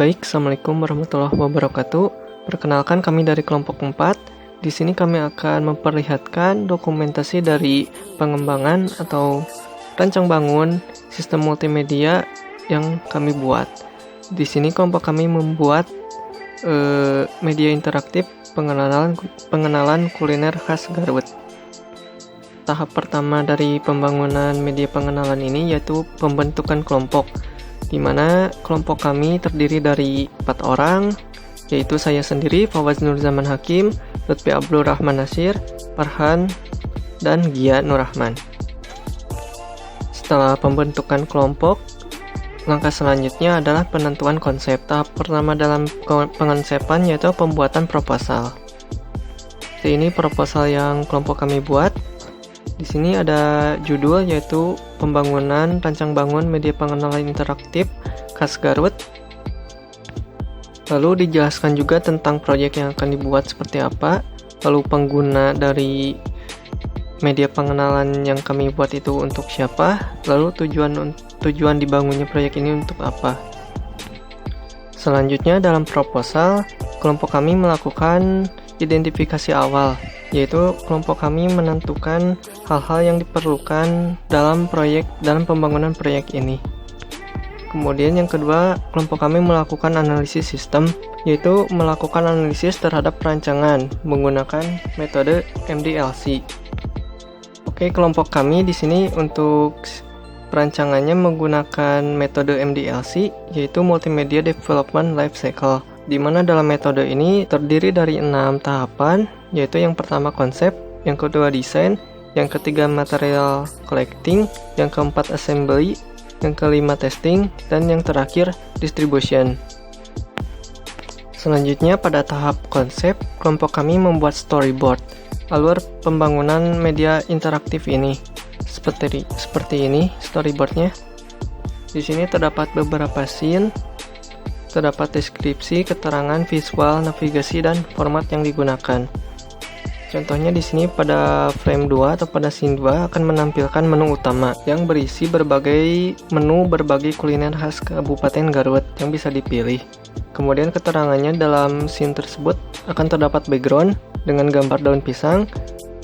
Baik, Assalamualaikum warahmatullahi wabarakatuh. Perkenalkan, kami dari kelompok 4. Di sini kami akan memperlihatkan dokumentasi dari pengembangan atau rancang bangun sistem multimedia yang kami buat. Di sini kelompok kami membuat media interaktif pengenalan kuliner khas Garut. Tahap pertama dari pembangunan media pengenalan ini yaitu pembentukan kelompok, di mana kelompok kami terdiri dari 4 orang, yaitu saya sendiri, Fawaz Nur Zaman Hakim, Lutfi Abdul Rahman Nasir, Farhan, dan Gia Nur Rahman. Setelah pembentukan kelompok, langkah selanjutnya adalah penentuan konsep. Tahap pertama dalam pengonsepan yaitu pembuatan proposal. Ini proposal yang kelompok kami buat. Di sini ada judul yaitu pembangunan rancang bangun media pengenalan interaktif khas Garut. Lalu dijelaskan juga tentang proyek yang akan dibuat seperti apa. Lalu pengguna dari media pengenalan yang kami buat itu untuk siapa. Lalu tujuan dibangunnya proyek ini untuk apa. Selanjutnya dalam proposal, kelompok kami melakukan identifikasi awal, yaitu kelompok kami menentukan hal-hal yang diperlukan dalam pembangunan proyek ini. Kemudian yang kedua, kelompok kami melakukan analisis sistem, yaitu melakukan analisis terhadap perancangan menggunakan metode MDLC. Oke, kelompok kami di sini untuk perancangannya menggunakan metode MDLC, yaitu Multimedia Development Life Cycle, di mana dalam metode ini terdiri dari 6 tahapan, yaitu yang pertama konsep, yang kedua desain, yang ketiga material collecting, yang keempat assembly, yang kelima testing, dan yang terakhir distribution. Selanjutnya pada tahap konsep, kelompok kami membuat storyboard alur pembangunan media interaktif ini. Seperti ini storyboardnya. Di sini terdapat beberapa scene, terdapat deskripsi, keterangan visual, navigasi, dan format yang digunakan. Contohnya di sini pada frame 2 atau pada scene 2 akan menampilkan menu utama yang berisi berbagai kuliner khas Kabupaten Garut yang bisa dipilih. Kemudian keterangannya dalam scene tersebut akan terdapat background dengan gambar daun pisang,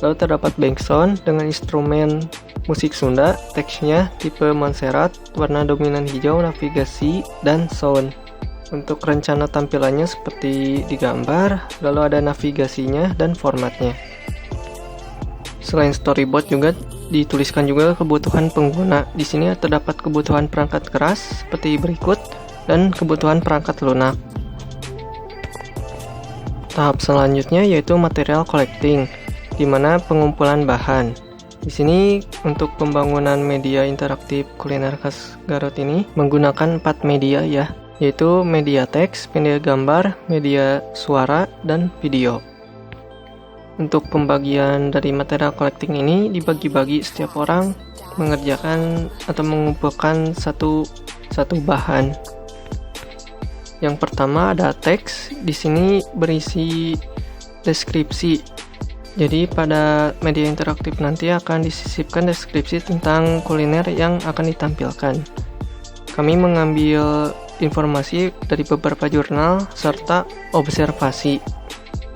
lalu terdapat background dengan instrumen musik Sunda, teksnya tipe Montserrat, warna dominan hijau, navigasi, dan sound. Untuk rencana tampilannya seperti di gambar, lalu ada navigasinya dan formatnya. Selain storyboard juga dituliskan juga kebutuhan pengguna. Di sini terdapat kebutuhan perangkat keras seperti berikut dan kebutuhan perangkat lunak. Tahap selanjutnya yaitu material collecting, di mana pengumpulan bahan. Di sini untuk pembangunan media interaktif kuliner khas Garut ini menggunakan 4 media ya, yaitu media teks, media gambar, media suara, dan video. Untuk pembagian dari material collecting ini dibagi-bagi, setiap orang mengerjakan atau mengumpulkan satu bahan. Yang pertama ada teks, di sini berisi deskripsi. Jadi pada media interaktif nanti akan disisipkan deskripsi tentang kuliner yang akan ditampilkan. Kami mengambil informasi dari beberapa jurnal serta observasi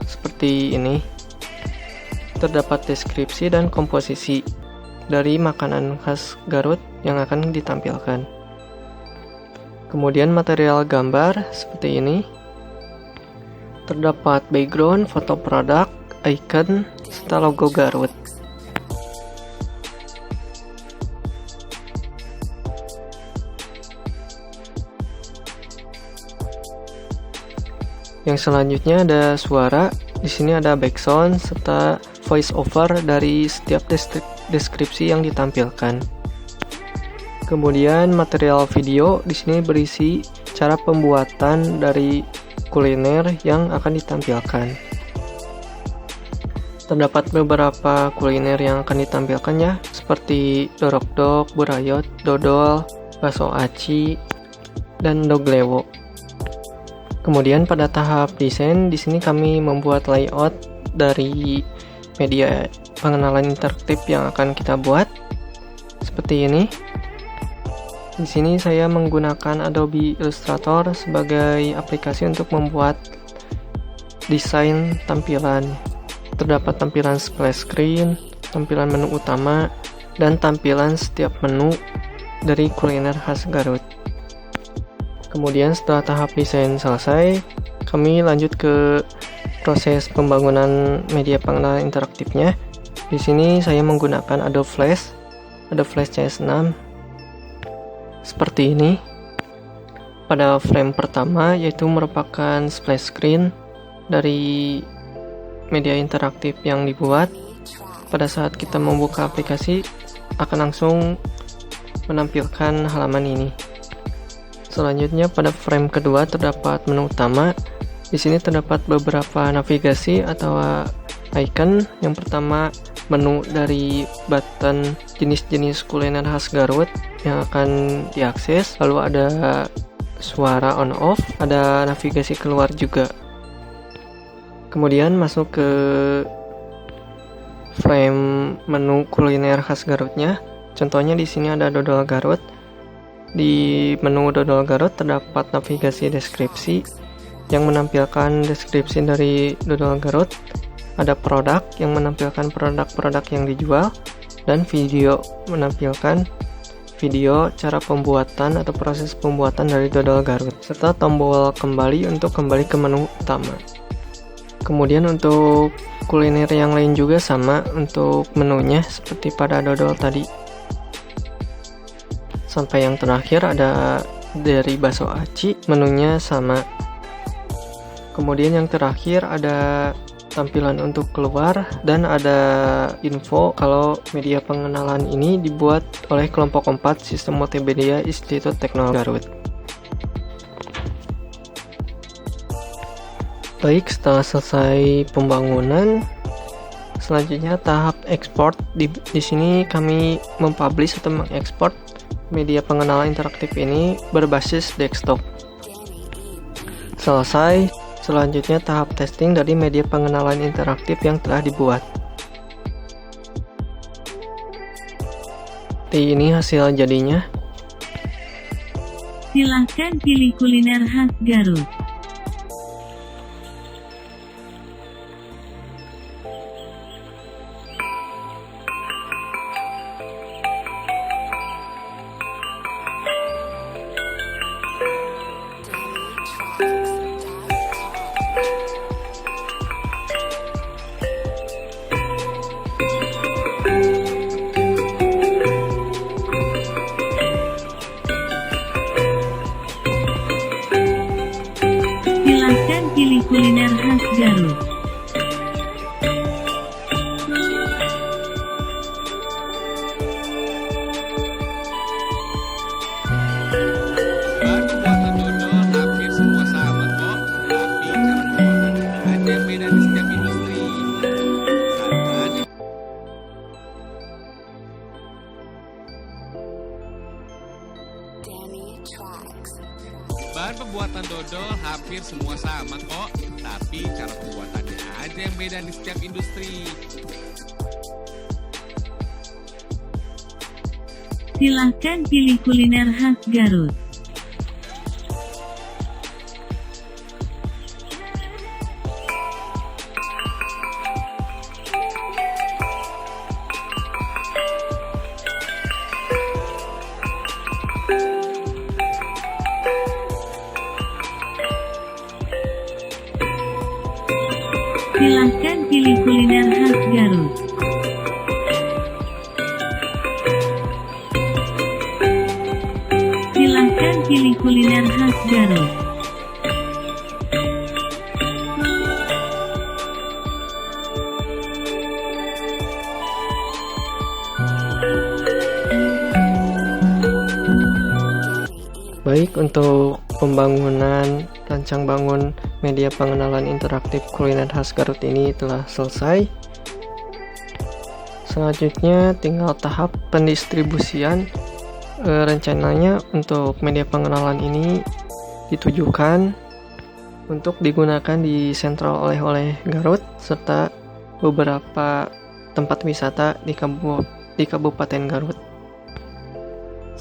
seperti ini. Terdapat deskripsi dan komposisi dari makanan khas Garut yang akan ditampilkan. Kemudian material gambar seperti ini. Terdapat background, foto produk, icon, serta logo Garut. Yang selanjutnya ada suara. Di sini ada background serta voice over dari setiap deskripsi yang ditampilkan. Kemudian material video di sini berisi cara pembuatan dari kuliner yang akan ditampilkan. Terdapat beberapa kuliner yang akan ditampilkan ya, seperti dorok-dok, burayot, dodol, bakso aci, dan doglewo. Kemudian pada tahap desain, di sini kami membuat layout dari media pengenalan interaktif yang akan kita buat seperti ini. Di sini saya menggunakan Adobe Illustrator sebagai aplikasi untuk membuat desain tampilan. Terdapat tampilan splash screen, tampilan menu utama, dan tampilan setiap menu dari kuliner khas Garut. Kemudian setelah tahap desain selesai, kami lanjut ke proses pembangunan media pengenalan interaktifnya. Di sini saya menggunakan Adobe Flash CS6 seperti ini. Pada frame pertama yaitu merupakan splash screen dari media interaktif yang dibuat. Pada saat kita membuka aplikasi akan langsung menampilkan halaman ini. Selanjutnya pada frame kedua terdapat menu utama. Di sini terdapat beberapa navigasi atau icon. Yang pertama menu dari button jenis-jenis kuliner khas Garut yang akan diakses. Lalu ada suara on off, ada navigasi keluar juga. Kemudian masuk ke frame menu kuliner khas Garutnya. Contohnya di sini ada dodol Garut. Di menu dodol Garut terdapat navigasi deskripsi yang menampilkan deskripsi dari dodol Garut. Ada produk yang menampilkan produk-produk yang dijual, dan video menampilkan video cara pembuatan atau proses pembuatan dari dodol Garut, serta tombol kembali untuk kembali ke menu utama. Kemudian untuk kuliner yang lain juga sama untuk menunya seperti pada dodol tadi. Sampai yang terakhir ada dari bakso aci, menunya sama. Kemudian yang terakhir ada tampilan untuk keluar dan ada info kalau media pengenalan ini dibuat oleh kelompok 4 Sistem Multimedia Institut Teknologi Garut. Baik, setelah selesai pembangunan, selanjutnya tahap ekspor. Di sini kami mempublish atau mengekspor media pengenalan interaktif ini berbasis desktop. Selesai, selanjutnya tahap testing dari media pengenalan interaktif yang telah dibuat. Ini hasil jadinya. Silahkan pilih kuliner khas Garut. Silahkan pilih kuliner khas Garut. Bahan pembuatan dodol hampir semua sama kok, tapi cara pembuatannya aja yang beda di setiap industri. Bahan pembuatan dodol hampir semua sama kok, tapi cara pembuatannya aja yang beda di setiap industri. Silahkan pilih kuliner khas Garut. Silahkan pilih kuliner khas Garut. Silahkan pilih kuliner khas Garut. Baik, untuk pembangunan rancang bangun media pengenalan interaktif kuliner khas Garut ini telah selesai. Selanjutnya tinggal tahap pendistribusian. Rencananya untuk media pengenalan ini ditujukan untuk digunakan di sentral oleh-oleh Garut serta beberapa tempat wisata di Kabupaten Garut.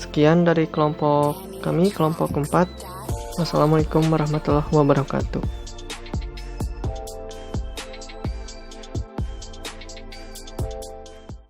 Sekian dari kelompok kami, kelompok keempat. Wassalamualaikum warahmatullahi wabarakatuh.